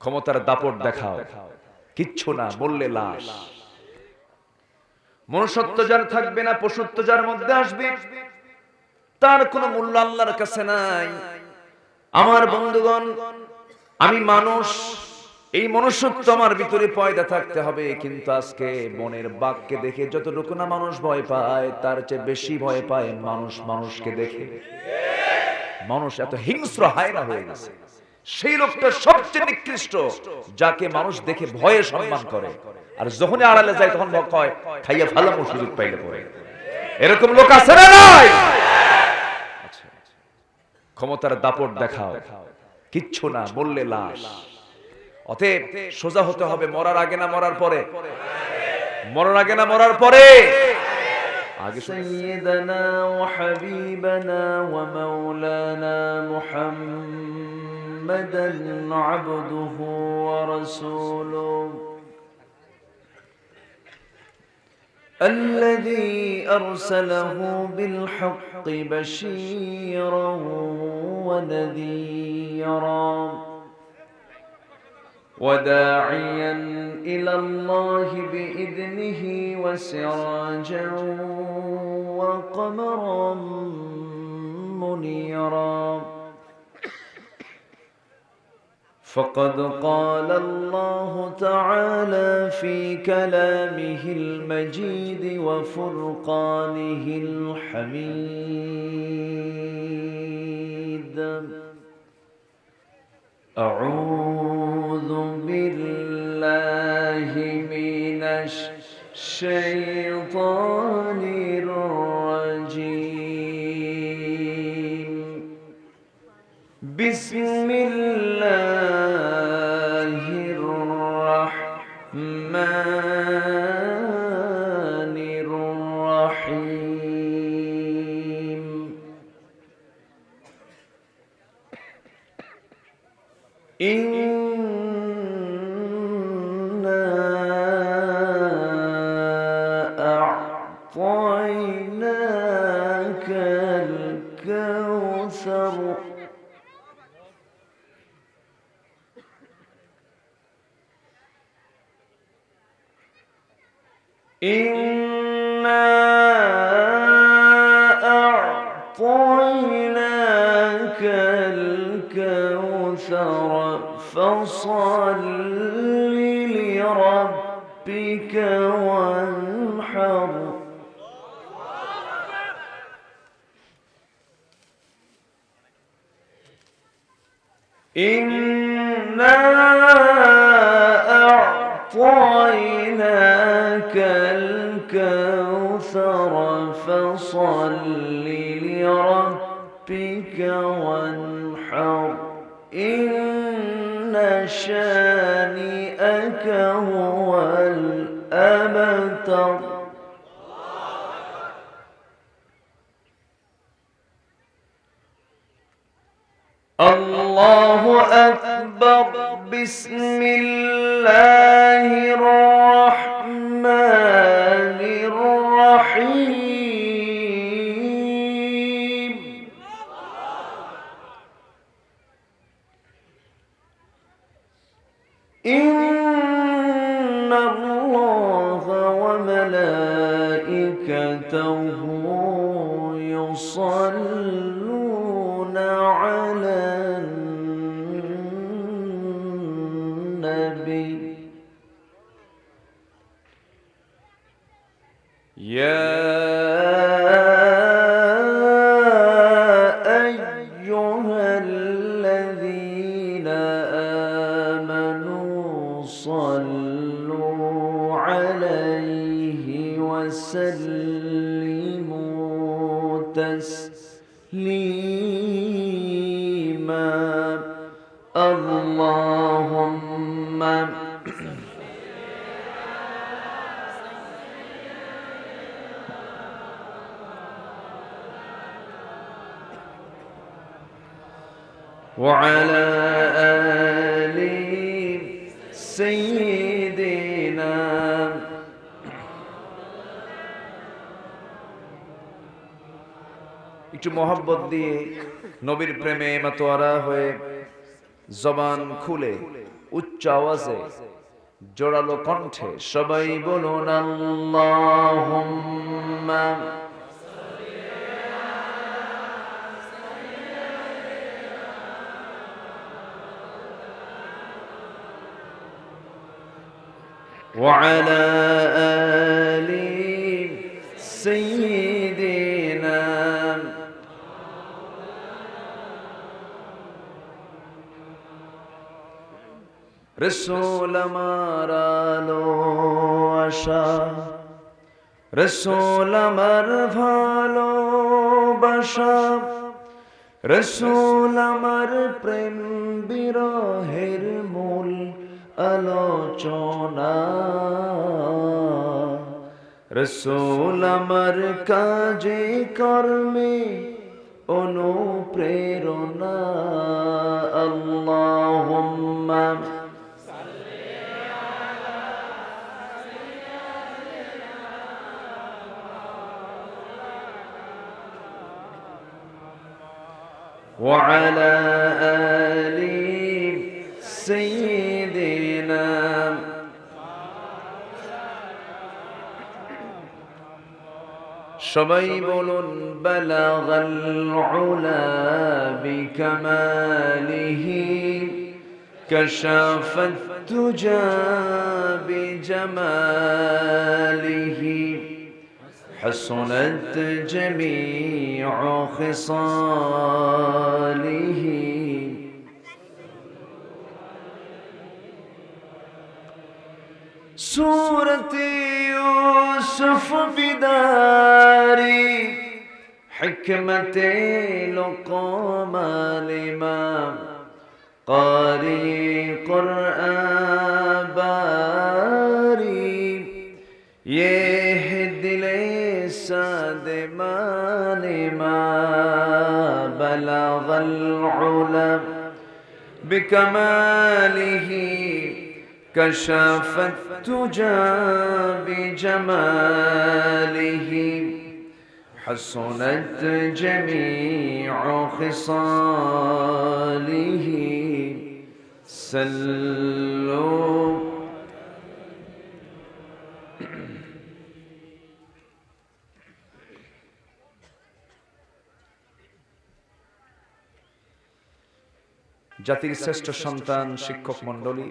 ক্ষমতার দাপট দেখাও, কিচ্ছু না, বললে লাশ। মনুষ্যত্ব যার থাকবে না, পশুত্ব যার মধ্যে আসবে, তার কোনো মূল্য আল্লাহর কাছে নাই। আমার বন্ধুগণ, আমি মানুষ, এই মনুষ্যত্ব আমার ভিতরে পয়দা থাকতে হবে। কিন্তু আজকে বনের বাঘকে দেখে যতটুকু না মানুষ ভয় পায়, তার চেয়ে বেশি ভয় পায় মানুষ মানুষকে দেখে। মানুষ এত হিংস্র হায়না হয়ে গেছে। সেই লোকটা সবচেয়ে নিকৃষ্ট যাকে মানুষ দেখে ভয়ে সম্মান করে, আর যখনই আড়ালে যায় তখন কয় খাইয়া ফালামো সুযোগ পাইলে পরে। এরকম লোক আছে না নাই? ক্ষমতার দাপট দেখাও, কিচ্ছু না, বললে লাশ। অতএব সোজা হতে হবে, মরার আগে না মরার পরে? মরার আগে না মরার পরে? আগে সাইয়্যিদানা ওয়া হাবিবানা ওয়া মাওলানা মুহাম্মাদান আবদুহু ওয়া রাসূলুহু الذي أرسله بالحق بشيرا ونذيرا وداعيا إلى الله بإذنه وسراجا وقمرا منيرا فقد قال الله تعالى في كلامه المجيد وفرقانه الحميد أعوذ بالله من الشيطان الرجيم بسم الله الرحمن الرحيم إنا أعطيناك الكوثر إنا أعطيناك الكوثر فصل لربك وانحر إنا أعطيناك الكوثر فصل لربك وانحر إن شانئك هو الأبتر الله أكبر بسم الله الرحمن الرحيم إن الله وملائكته يصلون على النبي يا أيها الذين آمنوا صلوا عليه وسلموا تسليما اللهم وعلى آل سيدنا একটু মহব্বত দিয়ে নবীর প্রেমে মাতোয়ারা হয়ে জবান খুলে উচ্চ আওয়াজে জোরালো কণ্ঠে সবাই বলুন আল্লাহুম্মা وعلى آل سيدنا رسول আমার ভালোবাসা রসুল আমার ভালোবাসা রসুল আমার প্রেম বিরহের মূল আলোচনা রসুল আমার কাজে কর্মে অনুপ্রেরণা আল্লাহুম্মা وعلى آل سيدنا সবাই বলুন বালাগাল উলা বিকামালিহি কাশাফাত তুজা বিজামালিহি حسنت جميع خصاله سورة يوسف بداري حكمة لقمان الإمام قارئ قرآن باري سادمان ما بلغ العلا بكماله كشف التجى بجماله حسنت جميع خصاله سلوا জাতির শ্রেষ্ঠ সন্তান শিক্ষক মণ্ডলী,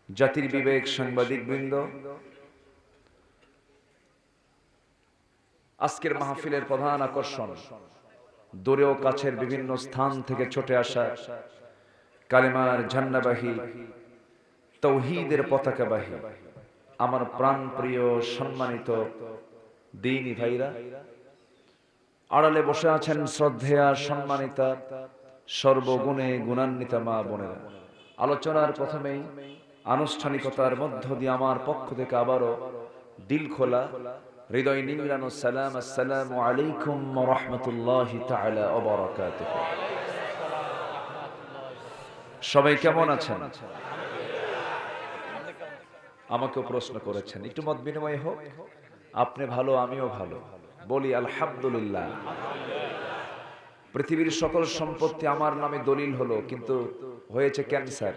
জাতির বিবেক সাংবাদিকবৃন্দ, আজকের মাহফিলের প্রধান আকর্ষণ দূরে ও কাছের বিভিন্ন স্থান থেকে ছুটে আসা কালেমার ঝান্ডাবাহী তাওহীদের পতাকাবাহী আমার প্রাণপ্রিয় সম্মানিত দ্বীনী ভাইরা, আড়ালে বসে আছেন শ্রদ্ধেয়া সম্মানিতা সর্বগুণে গুণান্বিতা মা বোনেরা। আলোচনার প্রথমেই আনুষ্ঠানিকতার মধ্য দিয়ে আমার পক্ষ থেকে আবারও দিল খোলা হৃদয় নিংড়ানো সালাম, আসসালামু আলাইকুম ওয়া রাহমাতুল্লাহি তাআলা ওয়া বারাকাতুহু। সবাই কেমন আছেন? আমাকেও প্রশ্ন করেছেন, একটু মত বিনিময় হোক। আপনি ভালো, আমিও ভালো, বলি আলহামদুলিল্লাহ। পৃথিবীর সকল সম্পত্তি আমার নামে দলিল হলো, কিন্তু হয়েছে ক্যান্সার।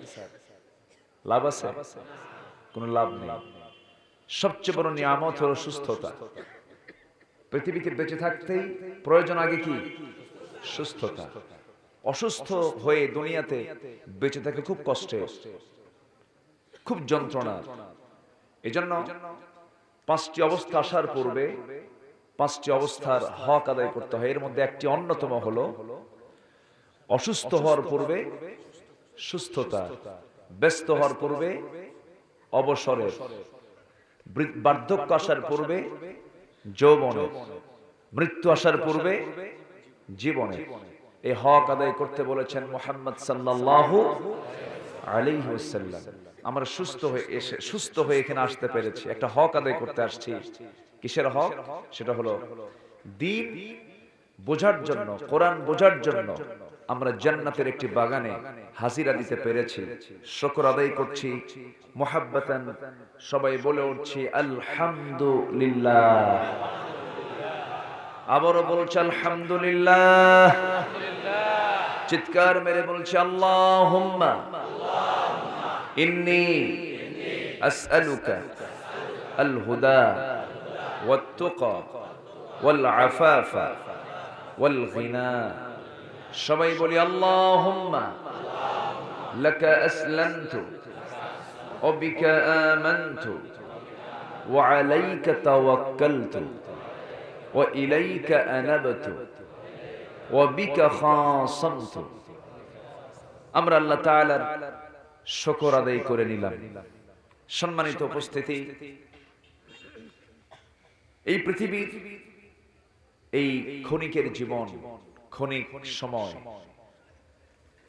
লাভ আছে? কোনো লাভ নেই। সবচেয়ে বড় নিয়ামত হলো সুস্থতা। পৃথিবীতে বেঁচে থাকতেই প্রয়োজন আগে কি? সুস্থতা। অসুস্থ হয়ে দুনিয়াতে বেঁচে থাকে খুব কষ্টে, খুব যন্ত্রণা। এজন্য পাঁচটি অবস্থা আসার পূর্বে পাঁচটি অবস্থার হক আদায় করতে হয়। এর মধ্যে একটি অন্যতম হলো অসুস্থ হওয়ার পূর্বে সুস্থতা, ব্যস্ত হওয়ার পূর্বে অবসরের, বার্ধক্য আসার পূর্বে যৌবনের, মৃত্যু আসার পূর্বে জীবনে। এই হক আদায় করতে বলেছেন মুহাম্মদ সাল্লাল্লাহু আলাইহি ওয়াসাল্লাম। আমরা সুস্থ হয়ে এখানে আসতে পেরেছি, একটা হক আদায় করতে আসছি। কিসের হক? সেটা হলো দ্বীন বোঝার জন্য, কোরআন বোঝার জন্য আমরা জান্নাতের একটি বাগানে হাজিরা দিতে পেরেছি। শুকর আদায় করছি মুহাব্বাতান, সবাই বলে উঠছি আলহামদুলিল্লাহ। আবারও বলছি আলহামদুলিল্লাহ। চিৎকার মেরে বলছি আল্লাহুম্মা إني أسألك الهدى والتقى والعفاف والغنى সবাই বলি আল্লাহুম্মা লাকা আসলামতু ওয়া বিকা আমানতু ওয়া আলাইকা তাওয়াক্কালতু ওয়া ইলাইকা আনাবতু ওয়া বিকা খাসামতু। আমরা আল্লাহ তাআলার শুকর আদায় করে নিলাম। সম্মানিত উপস্থিতি, এই পৃথিবীর এই ক্ষণিকের জীবন, ক্ষণিক সময়,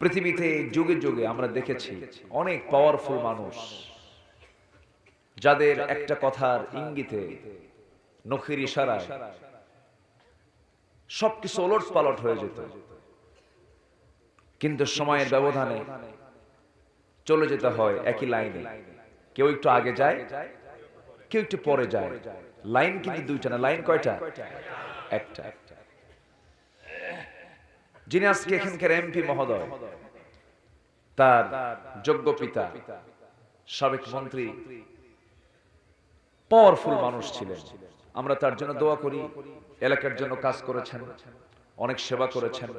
পৃথিবীতে যুগে যুগে আমরা দেখেছি অনেক পাওয়ারফুল মানুষ যাদের একটা কথার ইঙ্গিতে, নখের ইশারায় সবকিছু ওলট পালট হয়ে যেত, কিন্তু সময়ের ব্যবধানে চলে যেতে হয় একই লাইনে। কেউ একটু আগে যায়, কেউ একটু পরে যায়। লাইন কিন্তু দুইটা না, লাইন কয়টা? একটা। যিনি আজকে এখানকার এমপি মহোদয়, তার যোগ্য পিতা সাবেক মন্ত্রী, পাওয়ারফুল মানুষ ছিলেন। আমরা তার জন্য দোয়া করি। এলাকার জন্য কাজ করেছেন, অনেক সেবা করেছেন,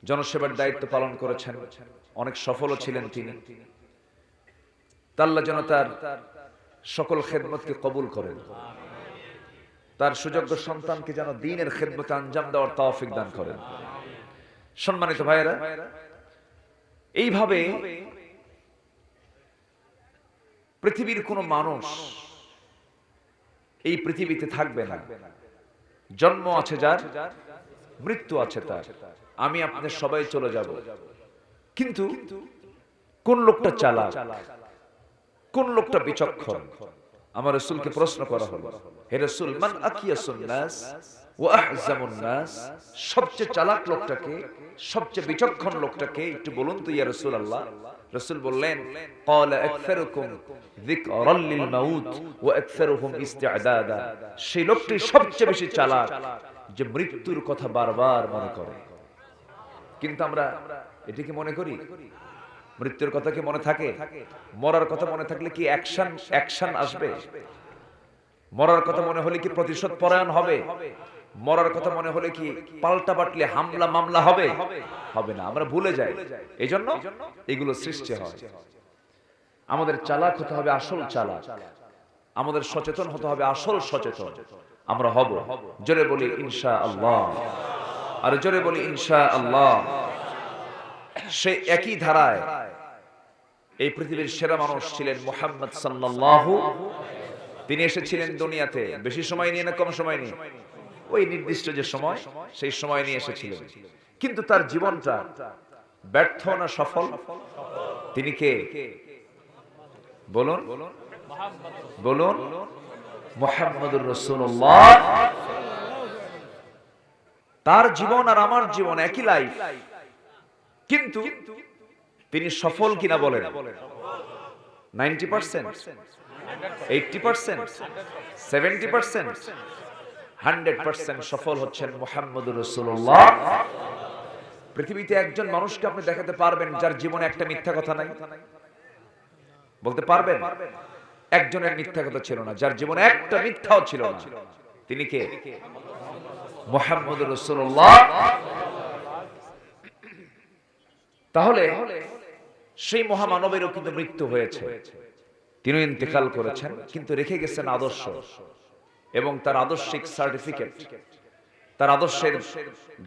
জনসেবার দায়িত্ব পালন করেছেন, অনেক সফলও ছিলেন তিনি। আল্লাহ যেন তার সকল খেদমতকে কবুল করেন, তার সুযোগ্য সন্তানকে যেন দ্বীনের খেদমতে আঞ্জাম দেওয়ার তৌফিক দান করেন। সম্মানিত ভাইয়েরা, এইভাবে পৃথিবীর কোন মানুষ এই পৃথিবীতে থাকবে না। জন্ম আছে যার, মৃত্যু আছে তার। আমি আপনি সবাই চলে যাব, কিন্তু কোন লোকটা চালাক, কোন লোকটা বিচক্ষণ? আমার রাসূলকে প্রশ্ন করা হলো, হে রাসূল, মান আকিয়াসুন নাস ওয়া আহজামুন নাস, সবচেয়ে চালাক লোকটাকে, সবচেয়ে বিচক্ষণ লোকটাকে একটু বলুন তো ইয়া রাসূলুল্লাহ। রাসূল বললেন, ক্বালা আকসারুকুম যিকরাল লিল মাউত ওয়া আকসারুহুম ইসতি'দাদা, সেই লোকটি সবচেয়ে বেশি চালাক যে মৃত্যুর কথা বারবার মনে করে। কিন্তু আমরা এটি কি মনে করি? মৃত্যুর কথা কি মনে থাকে? মরার কথা মনে থাকলে কি অ্যাকশন আসবে? মরার কথা মনে হলে কি প্রতিশোধ পরায়ণ হবে? মরার কথা মনে হলে কি পাল্টা পাল্টে হামলা মামলা হবে? হবে না, আমরা ভুলে যাই। এইজন্য এগুলো সৃষ্টি হয়। আমাদের চালাক হতে হবে, আসল চালাক। আমাদের সচেতন হতে হবে, আসল সচেতন আমরা হব। জোরে বলি ইনশাআল্লাহ, আর জোরে বলি ইনশাআল্লাহ। সেই একই ধারায় এই পৃথিবীর সেরা মানুষ ছিলেন মুহাম্মদ সাল্লাল্লাহু। তিনি এসেছিলেন দুনিয়াতে বেশি সময় নিয়ে না কম সময় নিয়ে? ওই নির্দিষ্ট যে সময়, সেই সময় নিয়ে এসেছিলেন। কিন্তু তার জীবনটা ব্যর্থ না সফল? তিনি কে? বলুন বলুন, মুহাম্মদুর রাসূলুল্লাহ। তার জীবন আর আমার জীবন একই লাইফ, কিন্তু তিনি সফল কিনা বলেন? 90%, 80%, 70%, 100% সফল হচ্ছেন মুহাম্মদুর রাসূলুল্লাহ। পৃথিবীতে একজন মানুষকে আপনি দেখাতে পারবেন যার জীবনে একটা মিথ্যা কথা নাই? বলতে পারবেন? একজনের মিথ্যা কথা ছিল না, যার জীবনে একটা মিথ্যাও ছিল না। তিনি কে? মুহাম্মদুর রাসূলুল্লাহ। তাহলে সেই মহামানবেরও কিন্তু মৃত্যু হয়েছে, তিনি ইন্তেকাল করেছেন, কিন্তু রেখে গেছেন আদর্শ এবং তার আদর্শিক সার্টিফিকেট। তার আদর্শের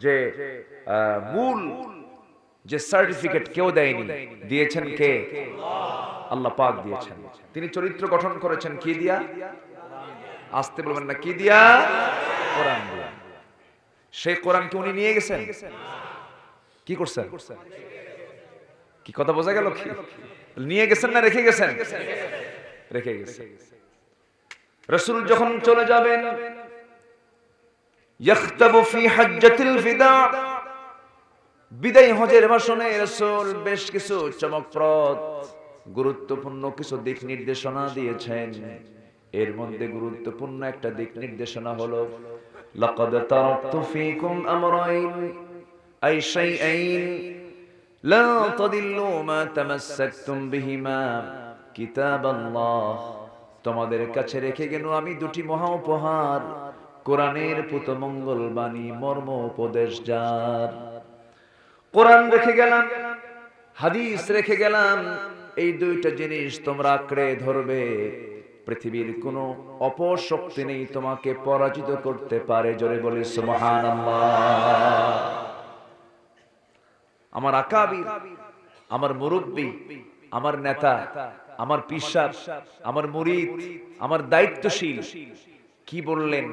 যে মূল যে সার্টিফিকেট কেউ দেয়নি, দিয়েছেন কে? আল্লাহ পাক দিয়েছেন। তিনি চরিত্র গঠন করেছেন কি দিয়া? আসতে বলবেন না, কি দিয়া? কোরআন দিয়া। সেই কোরআনকে উনি নিয়ে গেছেন, কি করছেন? কি কথা বোঝা গেল? কি নিয়ে গেছেন না রেখে গেছেন? রেখে গেছেন। রাসূল যখন চলে যাবেন, ইয়াখতাবু ফি হাজ্জাতিল ফিদা, বিদায় হজের ভাষণে রাসূল বেশ কিছু চমকপ্রদ গুরুত্বপূর্ণ কিছু দিক নির্দেশনা দিয়েছেন। এর মধ্যে গুরুত্বপূর্ণ একটা দিক নির্দেশনা হলো, লাকাদ তারাকতু ফীকুম আমরাইন আই শাইআইন লা তাদিল্লু মা তামাসসাকতুম বিহিমা কিতাবাল্লাহ, তোমাদের কাছে রেখে গেল আমি দুটি মহা উপহার, কোরআনের পুত মঙ্গল বাণী, মর্ম উপদেশ যার। কোরআন রেখে গেলাম, হাদিস রেখে গেলাম, এই দুইটা জিনিস তোমরা আঁকড়ে ধরবে, পৃথিবীর কোনো অপশক্তি নেই তোমাকে পরাজিত করতে পারে। জোরে বলি সুবহানাল্লাহ। আমার আকাবির, আমার মুরব্বী, আমার নেতা, আমার পিসাব, আমার মুরিদ, আমার দায়িত্বশীল কি বললেন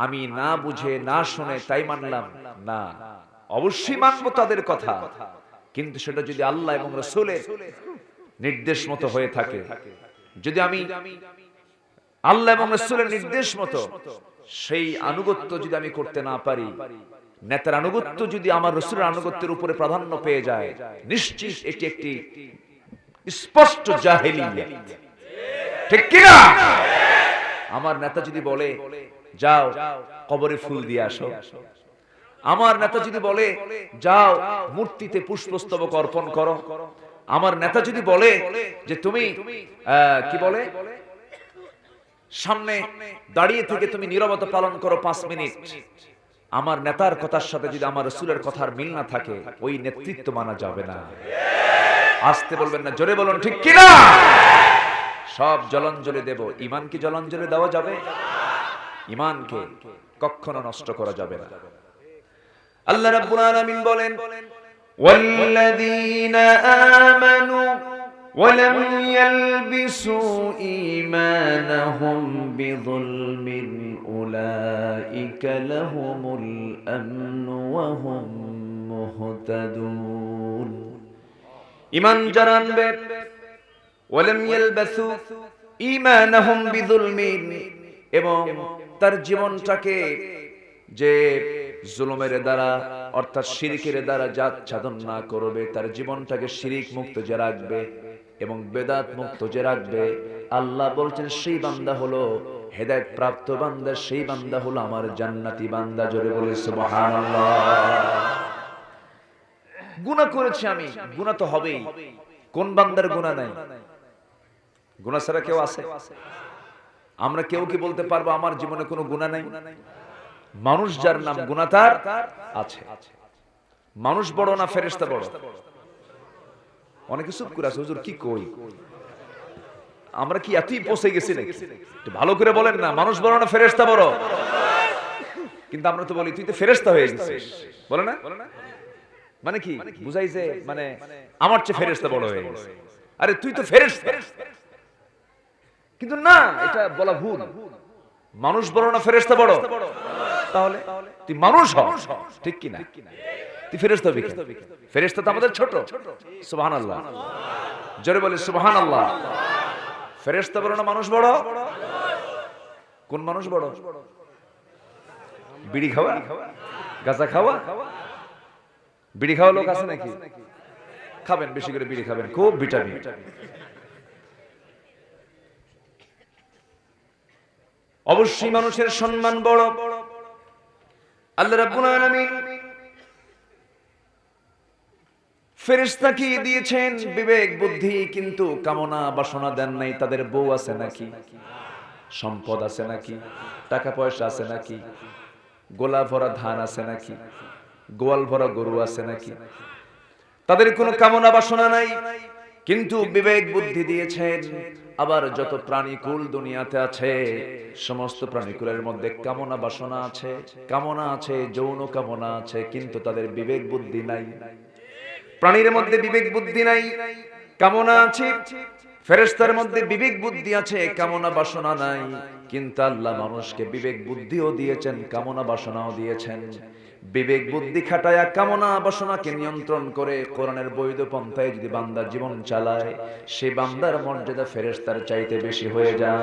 আমি না বুঝে না শুনে তাই মানলাম না, অবশ্যই মানবো তাদের কথা, কিন্তু সেটা যদি আল্লাহ এবং রাসূলের নির্দেশ মতো হয়ে থাকে, যদি আমি আল্লাহ এবং রাসূলের নির্দেশ মতো সেই আনুগত্য যদি আমি করতে না পারি, নেতার আনুগত্য যদি আমার রাসূলের আনুগত্যের উপরে প্রাধান্য পেয়ে যায়, নিশ্চিত এটি একটি স্পষ্ট জাহেলিয়াত। ঠিক কি না? আমার নেতা যদি বলে যাও কবরে ফুল দিয়ে আসো, আমার নেতা যদি বলে যাও মূর্তিতে পুষ্পস্তবক অর্পণ করো, আমার নেতা যদি বলে যে তুমি কি বলে সামনে দাঁড়িয়ে থেকে তুমি নীরবতা পালন করো 5 মিনিট, আমার নেতার কথার সাথে যদি আমার রাসূলের কথার মিল না থাকে, ওই নেতৃত্ব মানা যাবে না। আসতে বলবেন না, জোরে বলুন ঠিক কি না? সব জলাঞ্জলি দেব, ঈমান কি জলাঞ্জলি দেওয়া যাবে? ঈমানকে কখনো নষ্ট করা যাবে না। আল্লাহ রাব্বুল আলামিন বলেন ওয়াল্লাযীনা আমানু ওয়া লাম ইয়ালবিসু ঈমানাহুম বিযুলমিন উলাইকা লাহুমুল আমনু ওয়া হুম মুহতাদুন। ঈমান যারা আনবে, ওয়া লাম ইয়ালবিসু ঈমানাহুম বিযুলমিন, এবং তার জীবনটাকে যে জুলুমের দ্বারা অর্থাৎ শিরকের দ্বারা জাতসাধন না করবে, তার জীবনটাকে শিরিক মুক্ত যে রাখবে এবং বেদাত মুক্ত যে রাখবে, আল্লাহ বলছেন সেই বান্দা হলো হেদায়েত প্রাপ্ত বান্দা, সেই বান্দা হলো আমার জান্নাতি বান্দা। জোরে বলে সুবহানাল্লাহ। গুনাহ করেছি আমি, গুনাহ তো হবেই, কোন বান্দার গুনাহ নাই? গুনাহ ছাড়া কেউ আছে? আমরা কেউ কি বলতে পারবো আমার জীবনে কোনো গুনাহ নাই? মানুষ যার নাম গুনাহ তার আছে। মানুষ বড় না ফেরেশতা বড়? অনেকে চুপ করে আছে, হুজুর কি কই, আমরা কি এতই পৌঁছে গেছি নাকি? একটু ভালো করে বলেন না, মানুষ বড় না ফেরেশতা বড়? কিন্তু আমরা তো বলি তুই তো ফেরেশতা হয়ে গেছিস, বলে না? মানে কি বুঝাই যে মানে আমার চেয়ে ফেরেশতা বড় হয়ে গেছে, আরে তুই তো ফেরেশতা। কিন্তু না, এটা বলা ভুল। মানুষ বড় না ফেরেশতা বড়? তাহলে তুই মানুষ হ, ঠিক কি না? তুই ফেরেশতা হবি কেন? ফেরেশতা তো আমাদের ছোট। সুবহানাল্লাহ, জোরে বলে সুবহানাল্লাহ। ফেরেশতা বড় না মানুষ বড়? কোন মানুষ বড়? বিড়ি খাওয়া, গাঁজা খাওয়া? বিড়ি খাওয়া লোক আছে নাকি? খাবেন, বেশি করে বিড়ি খাবেন, খুব ভিটামিন। অবশ্যই মানুষের সম্মান বড়। আল্লাহ রাব্বুল আলামিন ফেরেশতাকে দিয়েছেন বিবেক বুদ্ধি, কিন্তু কামনা বাসনা দেন নাই। তাদের বউ আছে নাকি, সম্পদ আছে নাকি, টাকা পয়সা আছে নাকি, গোলা ভরা ধান আছে নাকি, গোয়াল ভরা গরু আছে নাকি, তাদের কোনো কামনা বাসনা নাই, কিন্তু বিবেক বুদ্ধি দিয়েছেন। আবার যত প্রাণীকুল দুনিয়াতে আছে, সমস্ত প্রাণীকুলের মধ্যে কামনা বাসনা আছে, কামনা আছে, যৌন কামনা আছে, কিন্তু তাদের বিবেক বুদ্ধি নাই। প্রাণীর মধ্যে বিবেক বুদ্ধি নাই, কামনা আছে। ফেরেশতার মধ্যে বিবেক বুদ্ধি আছে, কামনা বাসনা নাই, কিন্তু আল্লাহ মানুষকে বিবেক বুদ্ধিও দিয়েছেন, কামনা বাসনাও দিয়েছেন। বিবেক বুদ্ধি খাটায়া কামনা বাসনাকে নিয়ন্ত্রণ করে কোরআনের বৈধ পন্থায় যদি বান্দা জীবন চালায়, সেই বান্দার মর্যাদা ফেরেশতার চাইতে বেশি হয়ে যায়।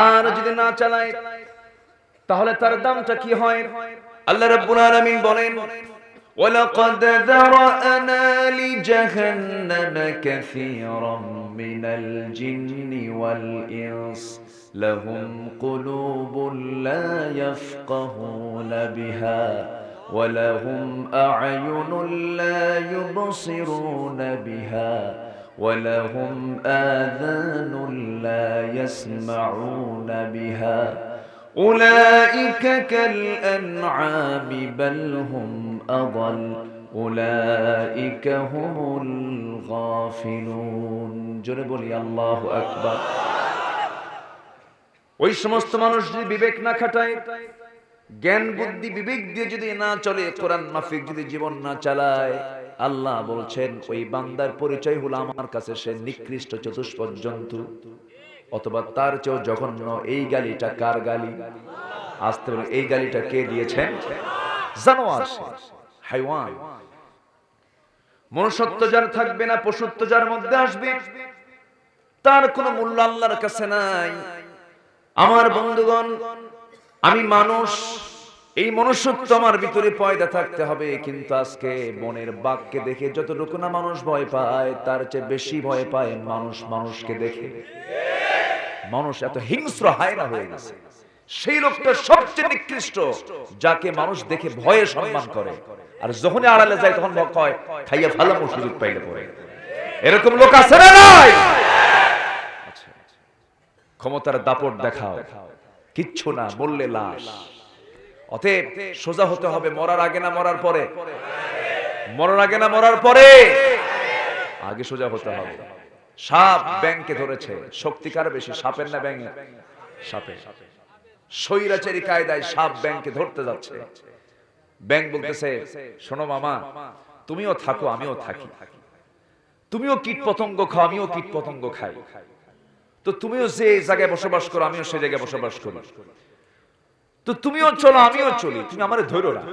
আর যদি না চালায়, তাহলে তার দামটা কি হয়? আল্লাহ রাব্বুল আলামিন বলেন ওয়ালাকাদ যারা'না লিজাহান্নামা কাসীরাম মিনাল জিন্নি ওয়াল ইনস লাহুম কুলুবুন লা ইয়াফকাহুনা বিহা ولهم أعين لا يبصرون بها ولهم آذان لا يسمعون بها أولئك كالأنعام بل هم أضل أولئك هم الغافلون জোরে বলি আল্লাহু আকবার। ওই সমস্ত মানুষ যদি বিবেক না খাটায়, জ্ঞান বুদ্ধি বিবেক দিয়ে যদি না চলে, কোরআন মাফিক যদি জীবন না চালায়, আল্লাহ বলছেন ওই বান্দার পরিচয় হলো আমার কাছে সে নিকৃষ্ট চতুষ্পদ জন্তু, অথবা তার চেয়েও জঘন্য। এই গালিটা কার গালি? আসতে বলে এই গালিটা কে দিয়েছেন? জানোয়ার, হাইওয়ান। মনুষ্যত্ব যার থাকবে না, পশুত্ব যার মধ্যে আসবে, তার কোনো মূল্য আল্লাহর কাছে নাই। আমার বন্ধুগণ, আমি মানুষ, এই মনুষ্যত্ব আমার ভিতরে পয়দা থাকতে হবে। কিন্তু আজকে বনের বাঘকে দেখে যতটুকু না মানুষ ভয় পায়, তার চেয়ে বেশি ভয় পায় মানুষ মানুষকে দেখে। মানুষ এত হিংস্র হায়না হয়ে গেছে। সেই লোকটা সবচেয়ে নিকৃষ্ট যাকে মানুষ দেখে ভয়ে সম্মান করে, আর যখনই আড়ালে যায় তখন কয় খাইয়া ফালামো সুযোগ পাইলে পরে। এরকম লোক আছে না নাই? ক্ষমতার দাপট দেখাও, কিচ্ছু না, বললে লাশ। অতএব সোজা হতে হবে। মরার আগে না মরার পরে? মরার আগে না মরার পরে? আগে সোজা হতে হবে। সাপ ব্যাংকে ধরেছে, শক্তি কার বেশি, সাপের না ব্যাঙের? সাপের। স্বৈরাচারী কায়দায় সাপ ব্যাংকে ধরতে যাচ্ছে। ব্যাংক বলতেছে, শোনো মামা, তুমিও থাকো আমিও থাকি, তুমিও কীট পতঙ্গ খাও আমিও কীট পতঙ্গ খাই, তো তুমিও যে জায়গায় বসবাস করো আমিও সেই জায়গায় বসবাস করি, তো তুমিও চলো আমিও চলি, তুমি আমারে ধরো না,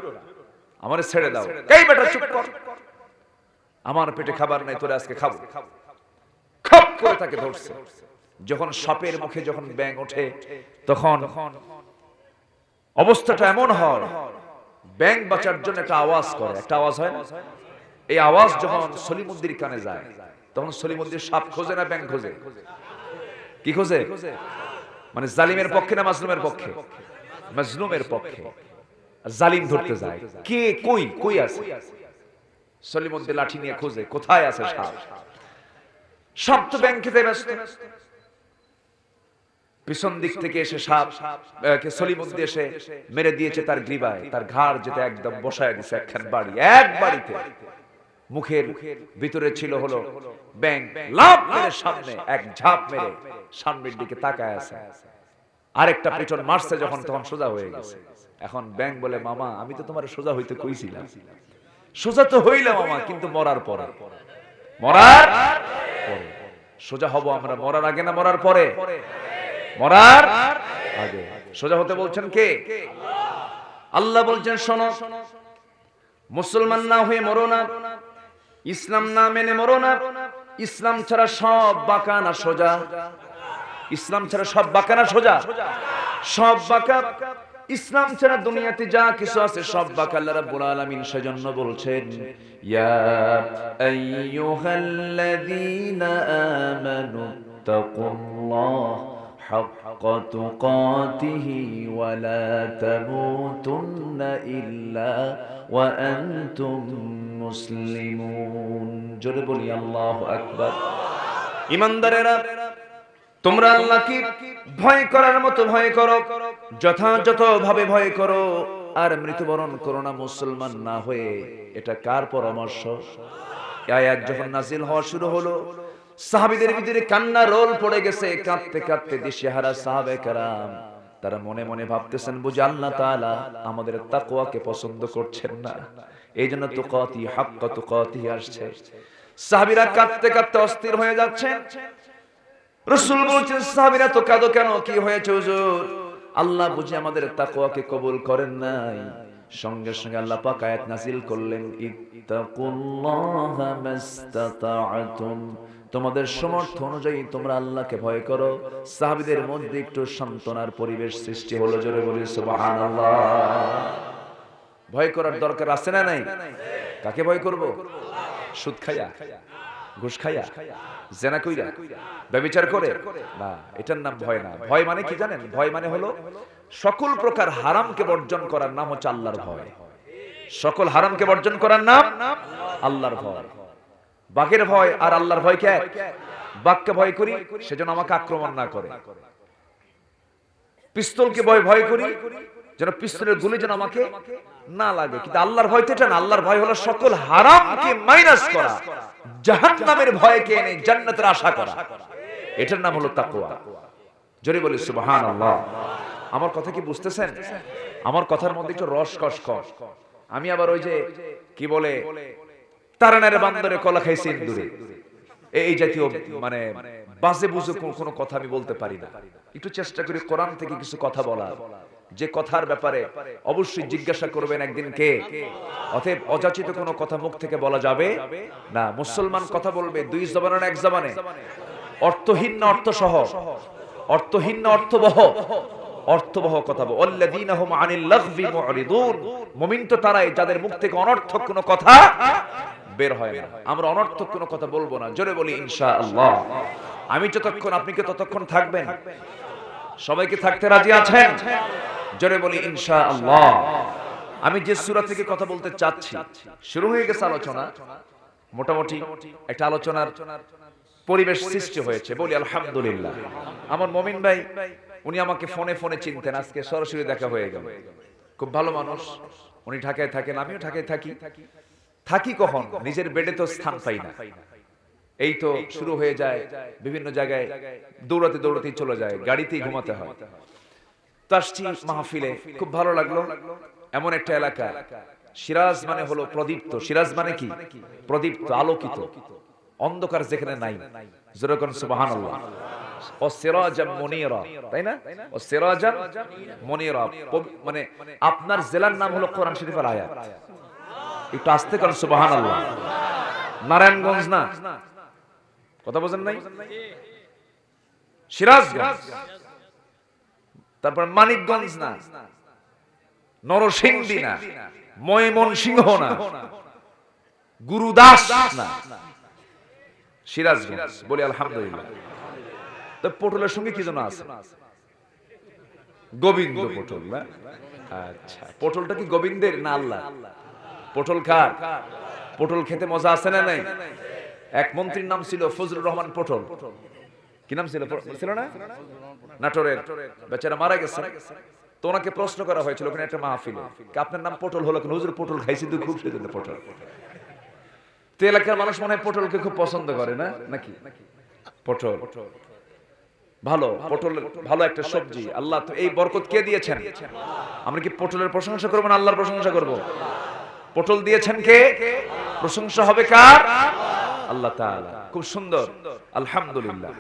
আমারে ছেড়ে দাও। এই বেটা চুপ কর, আমার পেটে খাবার নাই, তোরে আজকে খাবো। খপ করে তাকে ধরছে। যখন সাপের মুখে যখন ব্যাঙ ওঠে, তখন অবস্থাটা এমন হয়, ব্যাঙ বাঁচার জন্য একটা আওয়াজ করে, একটা আওয়াজ হয় না? এই আওয়াজ যখন সলিমুদ্দির কানে যায়, তখন সলিমুদ্দির সাপ খোঁজে না ব্যাঙ খোঁজে? কি খোঁজে? মানে জালিমের পক্ষে না মাজলুমের পক্ষে? মাজলুমের পক্ষে। জালিম ধরতে যায়, কে কই কই আছে? সলিমুদ্দিন লাঠি নিয়ে খোঁজে, কোথায় আছে সাপ? সাপ তো ব্যাঙ খেতে ব্যস্ত। পিছন দিক থেকে এসে সাপ সলিমুদ্দিন এসে মেরে দিয়েছে তার গ্রীবায়, তার ঘাড় যেতে একদম বসায় দিছে একখান বাড়ি। এক বাড়িতে মুখের ভিতরে ছিল হলো ব্যাঙ, লাফ মেরে সামনে এক ঝাঁপ মেরে সামনের দিকে তাকায় আছে। আরেকটা পিছন মারছে যখন, তখন সোজা হয়ে গেছে। এখন ব্যাঙ বলে, মামা আমি তো তোমার সোজা হইতে কইছিলাম। সোজা তো হইলাম মামা, কিন্তু মরার পরে। মরার পরে সোজা হব আমরা, মরার আগে না মরার পরে? মরার আগে। সোজা হতে বলছেন কে? আল্লাহ বলছেন, শোনো, মুসলমান না হয়ে মরো না, ইসলাম না মেনে মরো না। ইসলাম ছাড়া সব বাঁকা না সোজা? ইসলাম ছাড়া সব বাঁকা না সোজা? সব বাঁকা। ইসলাম ছাড়া দুনিয়াতে যা কিছু আছে সব বাঁকা। আল্লাহ রাব্বুল আলামিন সেজন্য বলছেন, ইয়া আইয়ুহাল্লাযীনা আমানু তাকুল্লাহ হাক্কা তুকাতিহি ওয়া লা তামুতুন্না ইল্লা ওয়া আনতুম মুসলিমুন। জোরে বলি আল্লাহু আকবার। ঈমানদারেরা, তোমরা আল্লাহকে ভয় করার মতো ভয় করো, যথাযথভাবে ভয় করো, আর মৃত্যুবরণ করো না মুসলমান না হয়ে। এটা কার পরামর্শ? আয়াত যখন নাজিল হওয়া শুরু হলো, সাহাবীদের ভিতরে কান্না রোল পড়ে গেছে। কাঁদতে কাঁদতে দিশেহারা সাহাবায়ে কেরাম তারা মনে মনে ভাবতেছেন, বুঝি আল্লাহ তাআলা আমাদের তাকওয়াকে পছন্দ করছেন না, এইজন্য তুকাতি হাক্কা তুকাতি আসছে। সাহাবীরা কাঁদতে কাঁদতে অস্থির হয়ে যাচ্ছেন। রাসূল বলছেন, সাহাবীরা তো কাঁদো কেন, কি হয়েছে হুজুর? আল্লাহ বুঝি আমাদের তাকওয়াকে কবুল করেন নাই। সঙ্গে সঙ্গে আল্লাহ পাক আয়াত নাযিল করলেন, ইত্তাকুল্লাহা মাস্তাতা'তুম, তোমাদের সামর্থ্য অনুযায়ী তোমরা আল্লাহকে ভয় করো। সাহাবীদের মধ্যে একটু সান্ত্বনার পরিবেশ সৃষ্টি হলো। জোরে বলি সুবহানাল্লাহ। ভয় করার দরকার আছে না নাই? কাকে ভয় করব? সুদ খায়া, ঘুষ খায়া, জেনা কইরা, ব্যভিচার করে? না, এটার নাম ভয় না। ভয় মানে কি জানেন? ভয় মানে হলো সকল প্রকার হারামকে বর্জন করার নাম হচ্ছে আল্লাহর ভয়। সকল হারামকে বর্জন করার নাম আল্লাহর ভয়। বাঘের ভয় আর আল্লাহর ভয় কি এক? বাঘকে ভয় করি সেজন্য আমাকে আক্রমণ না করে, পিস্তলকে ভয় করি যেন পিস্তলের গুলি যেন আমাকে না লাগে, কিন্তু আল্লাহর ভয় তো এটা না। আল্লাহর ভয় হলো সকল হারামকে মাইনাস করা, জাহান্নামের ভয়কে এনে জান্নাতের আশা করা, এটার নাম হলো তাকওয়া। জোরে বলি সুবহানাল্লাহ। আমার কথা কি বুঝতেছেন? আমার কথার মধ্যে একটু রস কস কস। আমি আবার ওই যে কি বলে তারানের বান্দরে কলা খাইছি ইন্দুরে, এই জাতীয় মানে বাজে বুঝে কোনো কথা আমি বলতে পারি না। একটু চেষ্টা করি কোরআন থেকে কিছু কথা বলার, যে কথার ব্যাপারে অবশ্যই জিজ্ঞাসা করবেন একদিন কে। অতএব অযাচিত কোনো কথা মুখ থেকে বলা যাবে না। মুসলমান কথা বলবে দুই জবানের এক জবানে, অর্থহীন না অর্থসহ, অর্থহীন না অর্থবহ, অর্থবহ কথা বল। আল্লাযীনা হুম আনিল লাগবি মুরিদুন, মুমিন তো তারাই যাদের মুখ থেকে অনর্থক কোনো কথা বের হয় না। আমরা অনর্থক কোনো কথা বলবো না। জোরে বলি ইনশাআল্লাহ। আমি যতক্ষণ, আপনি কি ততক্ষণ থাকবেন? সবাইকে থাকতে রাজি আছেন? জোরে বলি ইনশাআল্লাহ। আমি যে সূরা থেকে কথা বলতে চাচ্ছি, শুরু হয়ে গেছে আলোচনা, মোটামুটি একটা আলোচনার পরিবেশ সৃষ্টি হয়েছে, বলি আলহামদুলিল্লাহ। আমার মমিন ভাই উনি আমাকে ফোনে ফোনে চিনতেন, আজকে সরাসরি দেখা হয়ে গেল। খুব ভালো মানুষ, উনি ঢাকায় থাকেন, আমিও ঢাকায় থাকি। থাকি কখন? নিজের বেডে তো স্থান পাই না, এই তো শুরু হয়ে যায় বিভিন্ন জায়গায় দৌড়াতে দৌড়াতেই চলে যায়, গাড়িতেই ঘুমাতে হয়। তো আসছি মাহফিলে, খুব ভালো লাগলো। এমন একটা এলাকা, সিরাজ মানে হলো প্রদীপ্ত। সিরাজ মানে কি? প্রদীপ্ত, আলোকিত, অন্ধকার যেখানে নাই। যেরকম সুবহানাল্লাহ। ও সিরাজাম মুনিরা, তাই না? ও সিরাজাম মুনিরা, মানে আপনার জেলার নাম হলো কোরআন শরীফের আয়াত। একটু আস্তে করেন সুবহানাল্লাহ। নারায়ণগঞ্জ না, কথা বোঝেন নাই? সিরাজগঞ্জ, তারপর মানিকগঞ্জ না, নরসিংদী না, ময়মনসিংহ না, গুরুদাস না, সিরাজগঞ্জ। বলি আলহামদুলিল্লাহ। তো পটলের সঙ্গে কি যেন আছে, গোবিন্দ পটল না? আচ্ছা, পটলটা কি গোবিন্দের না আল্লাহ? পটল কার? পটল খেতে মজা আছে না নাই? এক মন্ত্রীর নাম ছিল ফজলুর রহমান পটল। কি নাম ছিল? ছিল না? নাটোরের, বেচারা মারা গেছে। তো ওনাকে প্রশ্ন করা হয়েছিল ওখানে একটা মাহফিলে, আপনার নাম পটল হলো কেন? হুজুর পটল খাইছি তো খুব, সেজন্য পটল। তো এলাকার মানুষ মনে হয় পটলকে খুব পছন্দ করে না নাকি? পটল ভালো, পটল ভালো একটা সবজি। আল্লাহ তো এই বরকত কে দিয়েছেন? আমরা কি পটলের প্রশংসা করবো না আল্লাহর প্রশংসা করব? পটল দিয়েছেন কে? প্রশংসা হবে কার? আল্লাহ তাআলা। খুব সুন্দর, আলহামদুলিল্লাহ।